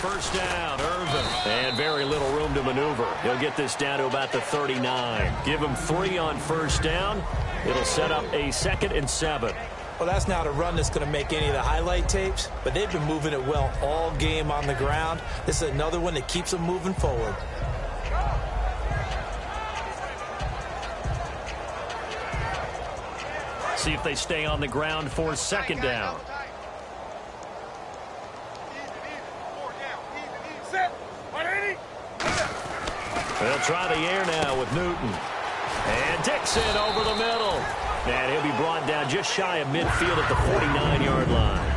first down, Irvin. And very little room to maneuver. He'll get this down to about the 39. Give him 3 on first down. It'll set up a 2nd and 7. Well, that's not a run that's going to make any of the highlight tapes, but they've been moving it well all game on the ground. This is another one that keeps them moving forward. See if they stay on the ground for 2nd down. They'll try the air now with Newton. And Dixon over the middle. And he'll be brought down just shy of midfield at the 49-yard line.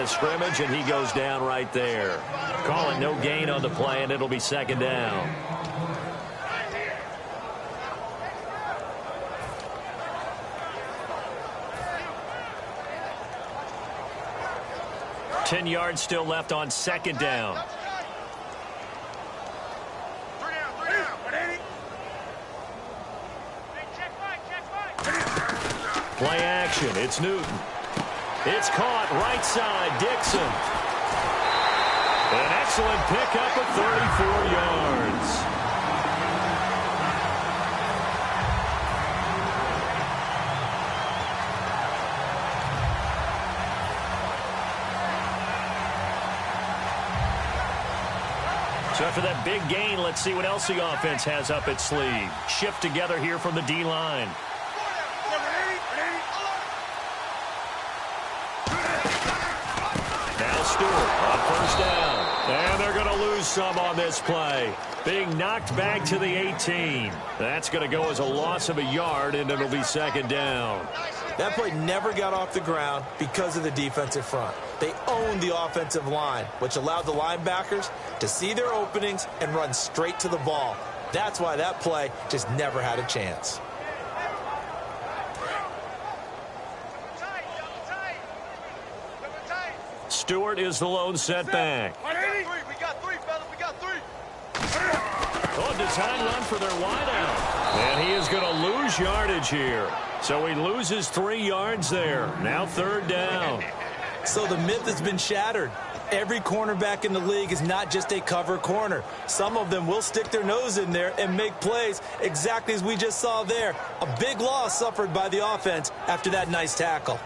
Scrimmage, and he goes down right there. Call it no gain on the play, and it'll be 2nd down. Ten yards still left on 2nd down. Play action. It's Newton. It's caught right side, Dixon. An excellent pickup of 34 yards. So after that big gain, let's see what else the offense has up its sleeve. Shift together here from the D-line. On first down. And they're going to lose some on this play. Being knocked back to the 18. That's going to go as a loss of a yard, and it'll be 2nd down. That play never got off the ground because of the defensive front. They owned the offensive line, which allowed the linebackers to see their openings and run straight to the ball. That's why that play just never had a chance. Stewart is the lone setback. We got 3, fellas. We got 3. Oh, design run for their wideout. And he is going to lose yardage here. So he loses 3 yards there. Now 3rd down. So the myth has been shattered. Every cornerback in the league is not just a cover corner. Some of them will stick their nose in there and make plays exactly as we just saw there. A big loss suffered by the offense after that nice tackle.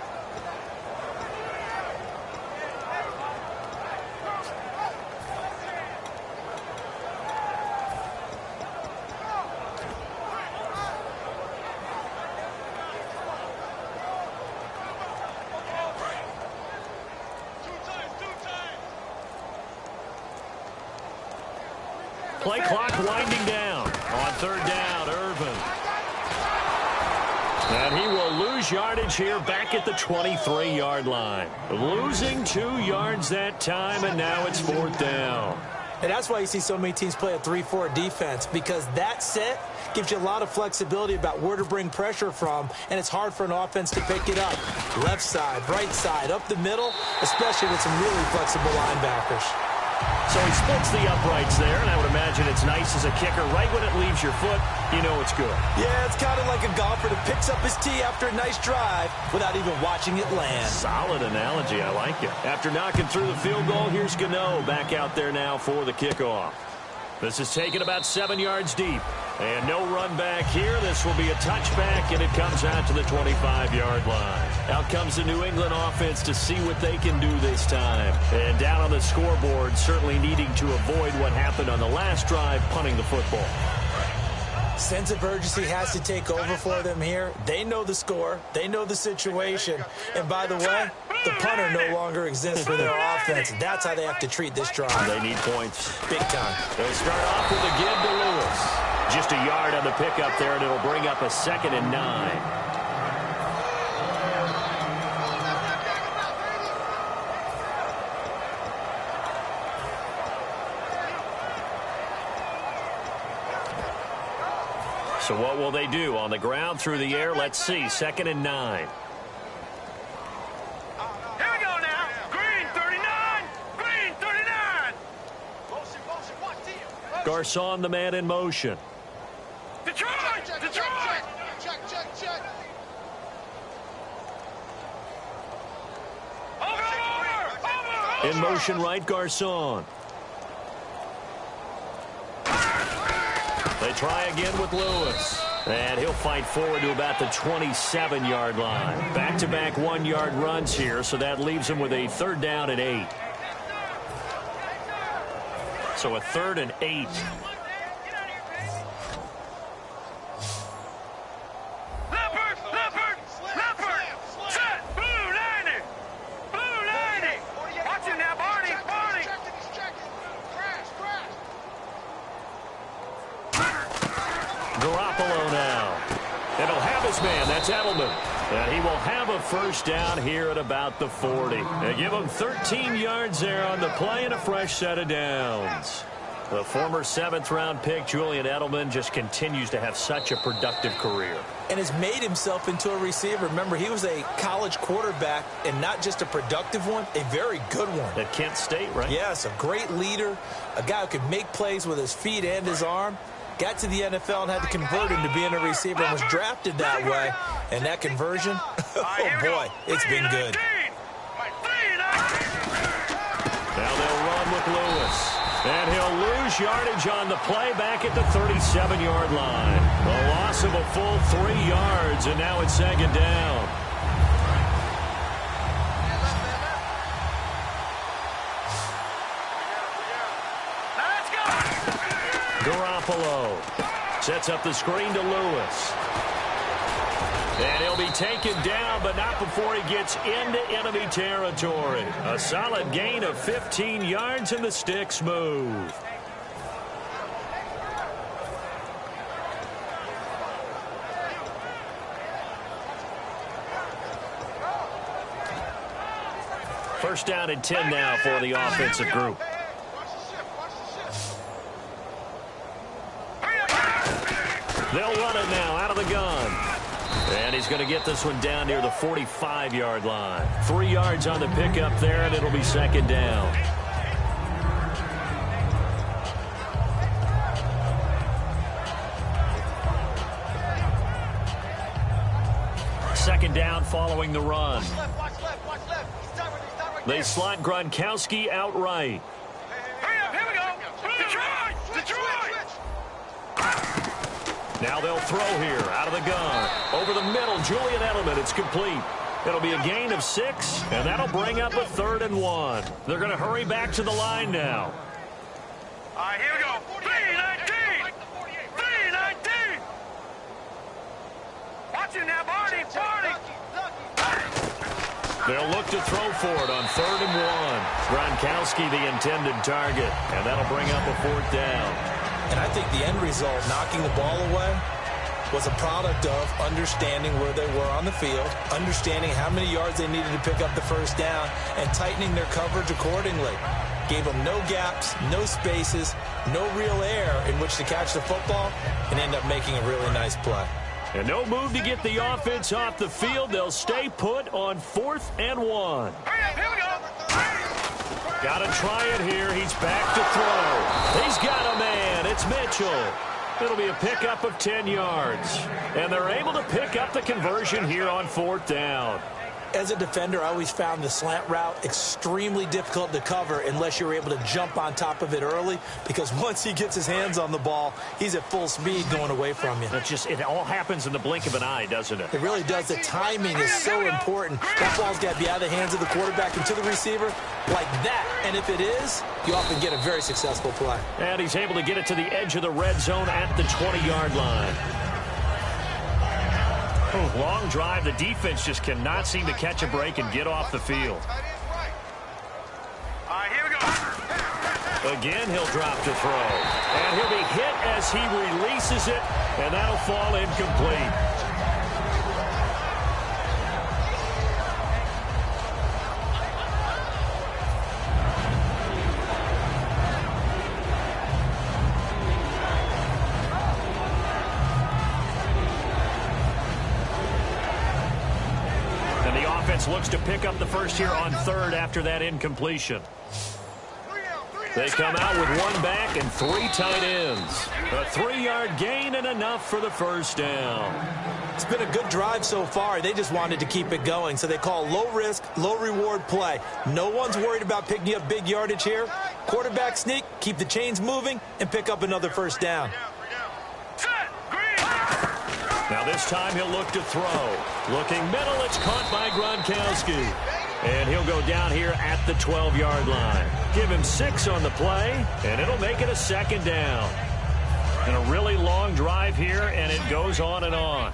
Play clock winding down. On 3rd down, Irvin. And he will lose yardage here back at the 23-yard line. Losing 2 yards that time, and now it's 4th down. And that's why you see so many teams play a 3-4 defense, because that set gives you a lot of flexibility about where to bring pressure from, and it's hard for an offense to pick it up. Left side, right side, up the middle, especially with some really flexible linebackers. So he splits the uprights there, and I would imagine it's nice as a kicker. Right when it leaves your foot, you know it's good. Yeah, it's kind of like a golfer that picks up his tee after a nice drive without even watching it land. Solid analogy. I like it. After knocking through the field goal, here's Gano back out there now for the kickoff. This is taken about 7 yards deep. And no run back here. This will be a touchback, and it comes out to the 25-yard line. Out comes the New England offense to see what they can do this time. And down on the scoreboard, certainly needing to avoid what happened on the last drive, punting the football. Sense of urgency has to take over for them here. They know the score. They know the situation. And by the way, the punter no longer exists for their offense. That's how they have to treat this drive. They need points. Big time. They'll start off with a give to Lewis. Just a yard on the pickup there, and it'll bring up a 2nd and 9. So what will they do? On the ground, through the air, let's see. 2nd and 9. Here we go now. Green 39. Green 39. Motion, watch him. Garcon, the man in motion. Detroit. Check. Over. In motion right, Garcon. They try again with Lewis. And he'll fight forward to about the 27-yard line. Back-to-back 1-yard runs here, so that leaves him with a 3rd down and 8. So a 3rd and 8. Leopard. Set. Blue 90. Watch him now, Barney. Garoppolo now. And he'll have his man. That's Edelman. And he will have a 1st down here at about the 40. They give him 13 yards there on the play and a fresh set of downs. The former 7th-round pick, Julian Edelman, just continues to have such a productive career. And has made himself into a receiver. Remember, he was a college quarterback, and not just a productive one, a very good one. At Kent State, right? Yes, a great leader, a guy who could make plays with his feet and his arm. Got to the NFL and had to convert him to being a receiver and was drafted that way. And that conversion, oh boy, it's been good. Now they'll run with Lewis. And he'll lose yardage on the play back at the 37-yard line. A loss of a full 3 yards, and now it's 2nd down. Garoppolo sets up the screen to Lewis. And he'll be taken down, but not before he gets into enemy territory. A solid gain of 15 yards, and the sticks move. First down and 10 now for the offensive group. They'll run it now out of the gun. And he's going to get this one down near the 45-yard line. 3 yards on the pickup there, and it'll be 2nd down. Second down following the run. Watch left. He's not right. They slot Gronkowski outright. Hurry up, here we go. Detroit. Now they'll throw here out of the gun. Over the middle, Julian Edelman. It's complete. It'll be a gain of 6, and that'll bring up a 3rd and 1. They're going to hurry back to the line now. All right, here we go. 319. Watch him now, Barney. They'll look to throw for it on 3rd and 1. Gronkowski the intended target, and that'll bring up a 4th down. And I think the end result, knocking the ball away, was a product of understanding where they were on the field, understanding how many yards they needed to pick up the 1st down, and tightening their coverage accordingly. Gave them no gaps, no spaces, no real air in which to catch the football, and end up making a really nice play. And no move to get the offense off the field. They'll stay put on 4th and 1. Here we go. Got to try it here. He's back to throw. He's got a man. It's Mitchell. It'll be a pickup of 10 yards. And they're able to pick up the conversion here on 4th down. As a defender, I always found the slant route extremely difficult to cover unless you're able to jump on top of it early, because once he gets his hands on the ball, he's at full speed going away from you. It all happens in the blink of an eye, doesn't it? It really does. The timing is so important. That ball's got to be out of the hands of the quarterback and to the receiver like that. And if it is, you often get a very successful play. And he's able to get it to the edge of the red zone at the 20-yard line. Long drive. The defense just cannot seem to catch a break and get off the field. All right, here we go. Again, he'll drop to throw. And he'll be hit as he releases it, and that'll fall incomplete. defense looks to pick up the first here on third after that incompletion. They come out with one back and 3 tight ends. A 3-yard gain and enough for the first down. It's been a good drive so far. They just wanted to keep it going, so they call low-risk, low-reward play. No one's worried about picking up big yardage here. Quarterback sneak, keep the chains moving, and pick up another first down. Now this time he'll look to throw. Looking middle, it's caught by Gronkowski. And he'll go down here at the 12-yard line. Give him 6 on the play, and it'll make it a second down. And a really long drive here, and it goes on and on.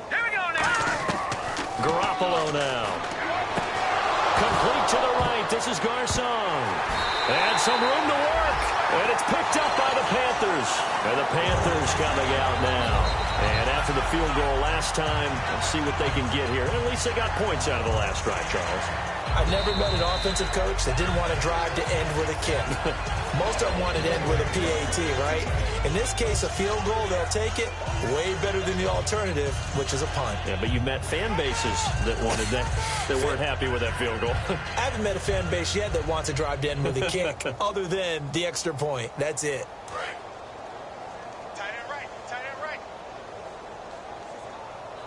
Here we go now. Garoppolo now. Complete to the right. This is Garcon. And some room to work. And it's picked up by the Panthers. And the Panthers coming out now. And after the field goal last time, let's see what they can get here. At least they got points out of the last drive, Charles. I've never met an offensive coach that didn't want to drive to end with a kick. Most of them wanted to end with a PAT, right? In this case, a field goal, they'll take it. Way better than the alternative, which is a punt. Yeah, but you've met fan bases that wanted that weren't happy with that field goal. I haven't met a fan base yet that wants to drive to end with a kick other than the extra point. That's it. Tight end right. Tight end right.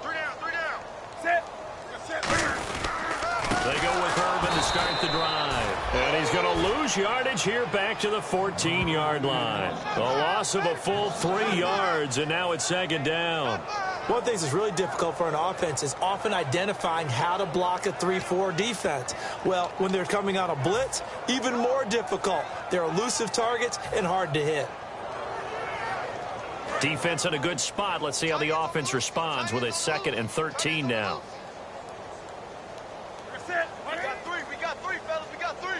3 down. 3 down. Set. They go with Urban to start the drive. And he's going to lose yardage here back to the 14-yard line. A loss of a full 3 yards, and now it's second down. One thing that's really difficult for an offense is often identifying how to block a 3-4 defense. Well, when they're coming on a blitz, even more difficult. They're elusive targets and hard to hit. Defense in a good spot. Let's see how the offense responds with a 2nd and 13 now. We got three, fellas. We got 3.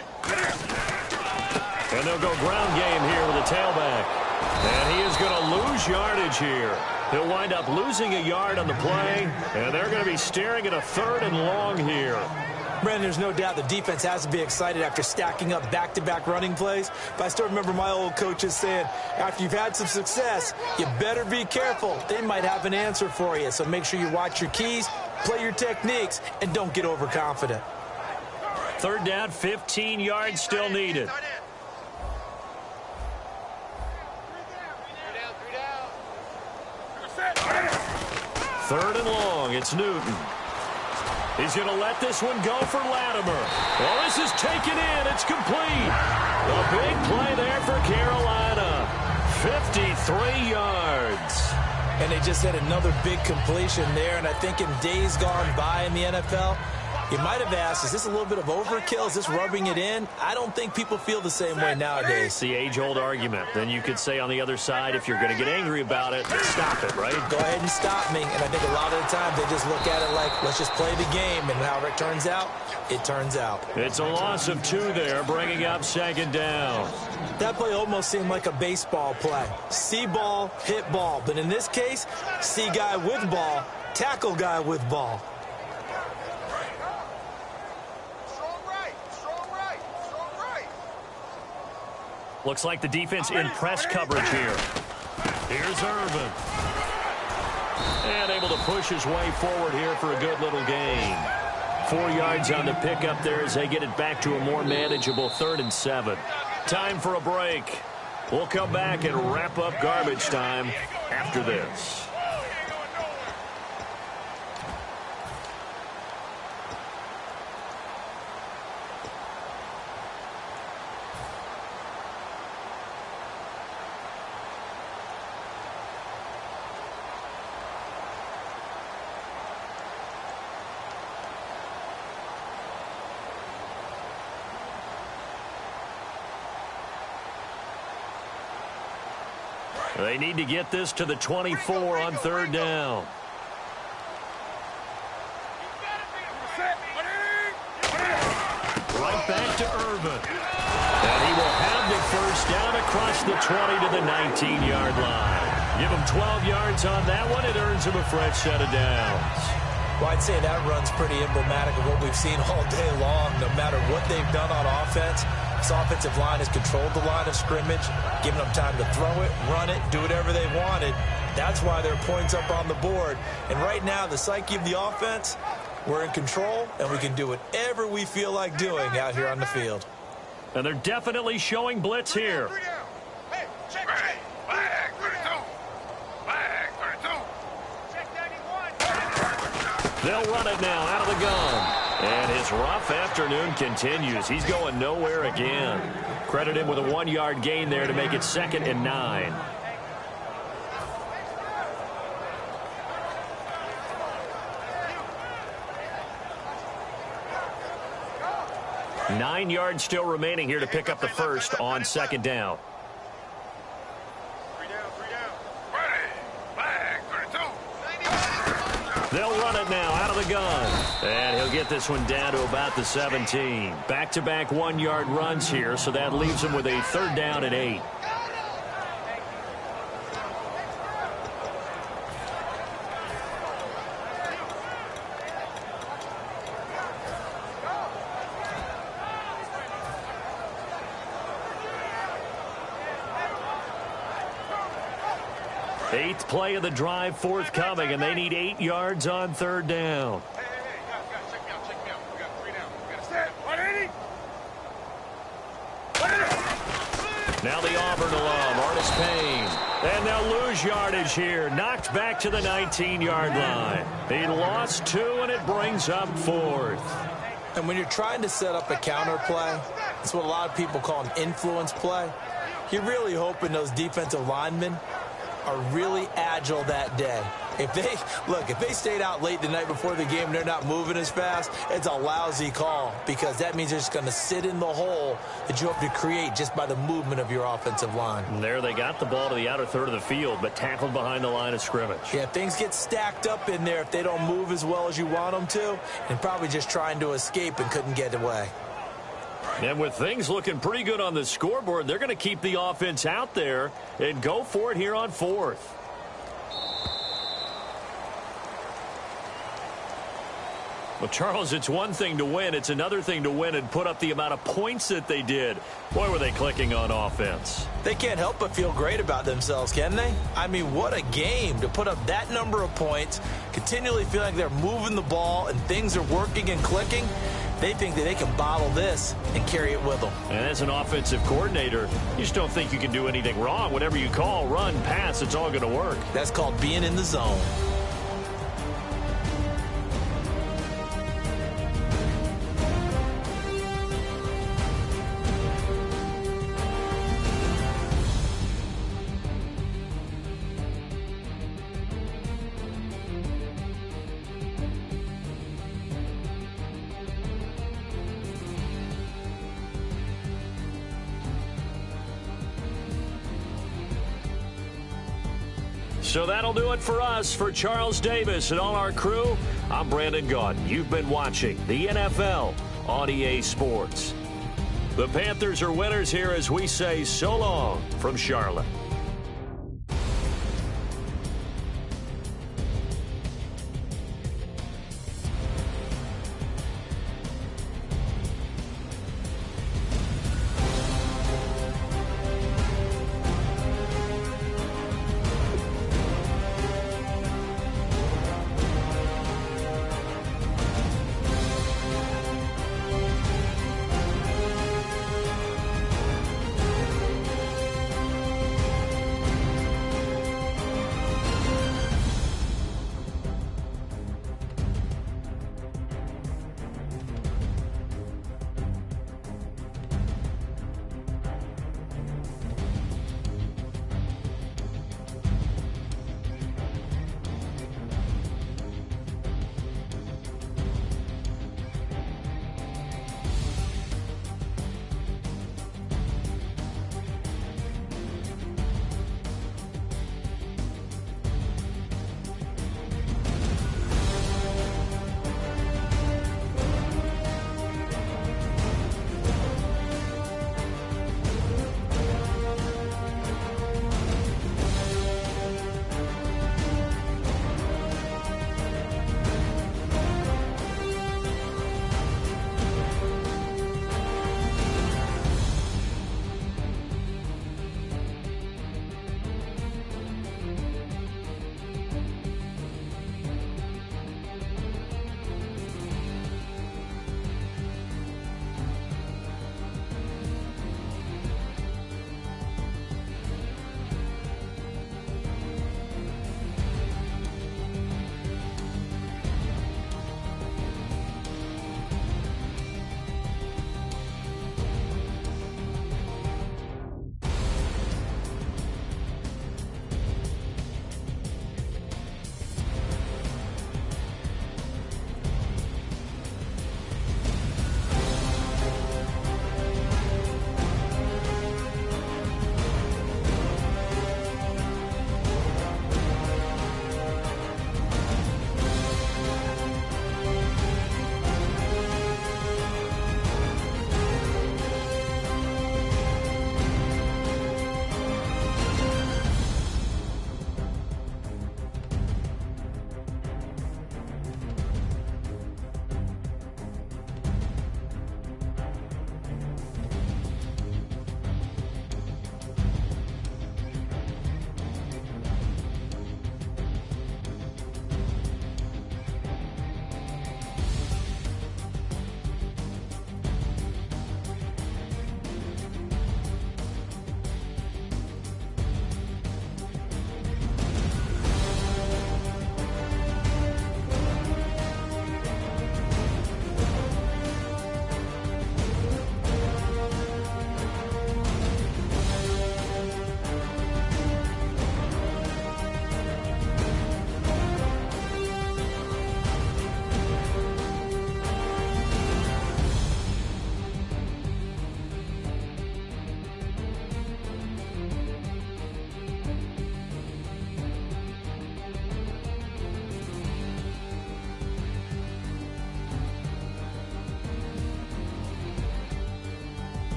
And they'll go ground game here with a tailback. And he is going to lose yardage here. He'll wind up losing a yard on the play, and they're going to be staring at a 3rd and long here. Brandon, there's no doubt the defense has to be excited after stacking up back-to-back running plays. But I still remember my old coaches saying, after you've had some success, you better be careful. They might have an answer for you. So make sure you watch your keys, play your techniques, and don't get overconfident. 3rd down, 15 yards still needed. 3rd and long. It's Newton. He's going to let this one go for Latimer. Well, this is taken in. It's complete. A big play there for Carolina. 53 yards. And they just had another big completion there. And I think in days gone by in the NFL, you might have asked, is this a little bit of overkill? Is this rubbing it in? I don't think people feel the same way nowadays. It's the age-old argument. Then you could say on the other side, if you're going to get angry about it, stop it, right? Go ahead and stop me. And I think a lot of the time they just look at it like, let's just play the game. And however it turns out, it turns out. It's a loss of 2 there, bringing up 2nd down. That play almost seemed like a baseball play. See ball, hit ball. But in this case, see guy with ball, tackle guy with ball. Looks like the defense in press coverage here. Here's Urban. And able to push his way forward here for a good little gain. 4 yards on the pickup there as they get it back to a more manageable 3rd and 7. Time for a break. We'll come back and wrap up garbage time after this. They need to get this to the 24 on 3rd down. Right back to Urban. And he will have the first down across the 20 to the 19-yard line. Give him 12 yards on that one. It earns him a fresh set of downs. Well, I'd say that run's pretty emblematic of what we've seen all day long. No matter what they've done on offense, Bucs offensive line has controlled the line of scrimmage, giving them time to throw it, run it, do whatever they wanted. That's why their points up on the board. And right now, the psyche of the offense, we're in control, and we can do whatever we feel like doing out here on the field. And they're definitely showing blitz here. Hey, check. Flag 32. Flag 32. Check 91. They'll run it now out of the gun. And his rough afternoon continues. He's going nowhere again. Credit him with a 1-yard gain there to make it 2nd and 9. Nine yards still remaining here to pick up the first on 2nd down. 3 down. Ready. Flag 32. They'll run it now out of the gun. And he'll get this one down to about the 17. Back-to-back 1-yard runs here, so that leaves him with a 3rd down and 8. Eighth play of the drive forthcoming, and they need 8 yards on 3rd down. Hey, guys, check me out. We got 3 down. We got to stand. 180. Now the Auburn alum, Artis Payne. And they'll lose yardage here. Knocked back to the 19-yard line. He lost 2, and it brings up 4th. And when you're trying to set up a counter play, it's what a lot of people call an influence play. You're really hoping those defensive linemen are really agile that day. If they stayed out late the night before the game and they're not moving as fast, it's a lousy call because that means they're just going to sit in the hole that you hope to create just by the movement of your offensive line. And there they got the ball to the outer third of the field, but tackled behind the line of scrimmage. Yeah, things get stacked up in there if they don't move as well as you want them to, and probably just trying to escape and couldn't get away. And with things looking pretty good on the scoreboard, they're going to keep the offense out there and go for it here on 4th. Well, Charles, it's one thing to win. It's another thing to win and put up the amount of points that they did. Boy, were they clicking on offense. They can't help but feel great about themselves, can they? I mean, what a game to put up that number of points, continually feel like they're moving the ball and things are working and clicking. They think that they can bottle this and carry it with them. And as an offensive coordinator, you just don't think you can do anything wrong. Whatever you call, run, pass, it's all going to work. That's called being in the zone. So that'll do it for us. For Charles Davis and all our crew, I'm Brandon Gaudin. You've been watching the NFL on EA Sports. The Panthers are winners here as we say so long from Charlotte.